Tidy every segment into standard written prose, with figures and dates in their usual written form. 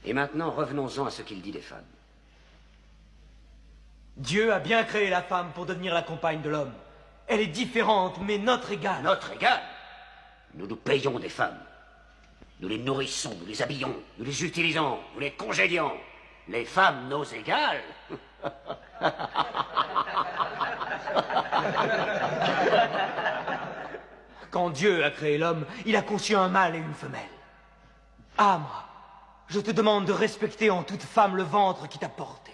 Et maintenant, revenons-en à ce qu'il dit des femmes. Dieu a bien créé la femme pour devenir la compagne de l'homme. Elle est différente, mais notre égale. Notre égale? Nous nous payons des femmes. Nous les nourrissons, nous les habillons, nous les utilisons, nous les congédions. Les femmes, nos égales? Quand Dieu a créé l'homme, il a conçu un mâle et une femelle. Amra, je te demande de respecter en toute femme le ventre qui t'a porté.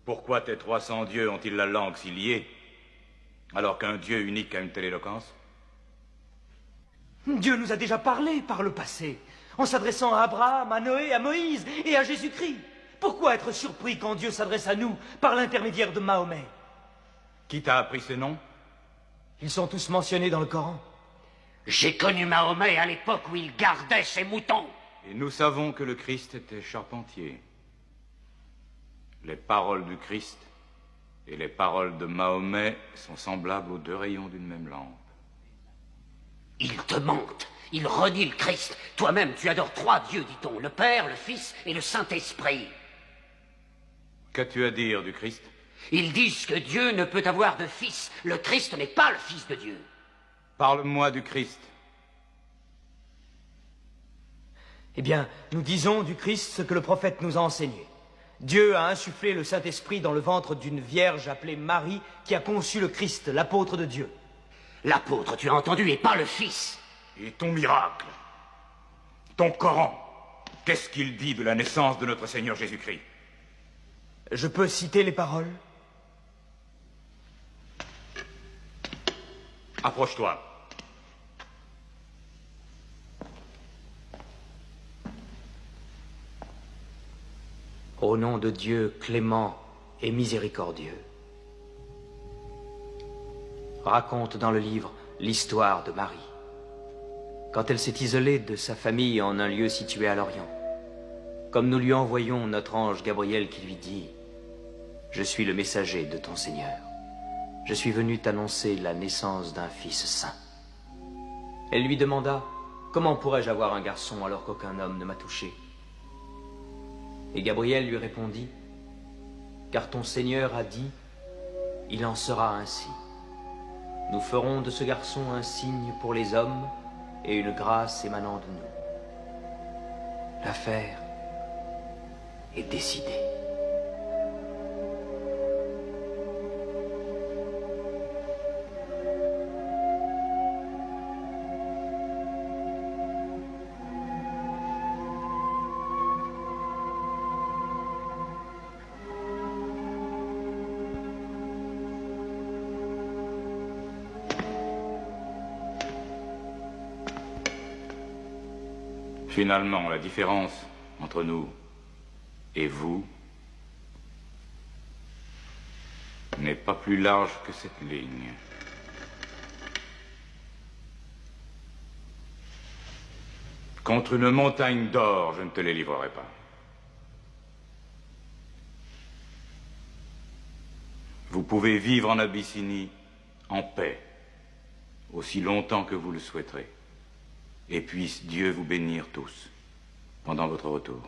Pourquoi tes 300 dieux ont-ils la langue si liée, alors qu'un Dieu unique a une telle éloquence? Dieu nous a déjà parlé par le passé, en s'adressant à Abraham, à Noé, à Moïse et à Jésus-Christ. Pourquoi être surpris quand Dieu s'adresse à nous par l'intermédiaire de Mahomet? Qui t'a appris ces noms? Ils sont tous mentionnés dans le Coran. J'ai connu Mahomet à l'époque où il gardait ses moutons. Et nous savons que le Christ était charpentier. Les paroles du Christ et les paroles de Mahomet sont semblables aux deux rayons d'une même lampe. Il te mente. Il renie le Christ. Toi-même, tu adores 3 dieux, dit-on. Le Père, le Fils et le Saint-Esprit. Qu'as-tu à dire du Christ? Ils disent que Dieu ne peut avoir de fils. Le Christ n'est pas le Fils de Dieu. Parle-moi du Christ. Eh bien, nous disons du Christ ce que le prophète nous a enseigné. Dieu a insufflé le Saint-Esprit dans le ventre d'une vierge appelée Marie qui a conçu le Christ, l'apôtre de Dieu. L'apôtre, tu as entendu, et pas le Fils. Et ton miracle, ton Coran, qu'est-ce qu'il dit de la naissance de notre Seigneur Jésus-Christ? Je peux citer les paroles? Approche-toi. Au nom de Dieu clément et miséricordieux. Raconte dans le livre l'histoire de Marie. Quand elle s'est isolée de sa famille en un lieu situé à l'Orient, comme nous lui envoyons notre ange Gabriel qui lui dit « Je suis le messager de ton Seigneur. Je suis venu t'annoncer la naissance d'un fils saint. » Elle lui demanda « Comment pourrais-je avoir un garçon alors qu'aucun homme ne m'a touché ?» Et Gabriel lui répondit « Car ton Seigneur a dit, il en sera ainsi. Nous ferons de ce garçon un signe pour les hommes et une grâce émanant de nous. L'affaire est décidée. » Finalement, la différence entre nous et vous n'est pas plus large que cette ligne. Contre une montagne d'or, je ne te les livrerai pas. Vous pouvez vivre en Abyssinie en paix, aussi longtemps que vous le souhaiterez. Et puisse Dieu vous bénir tous pendant votre retour.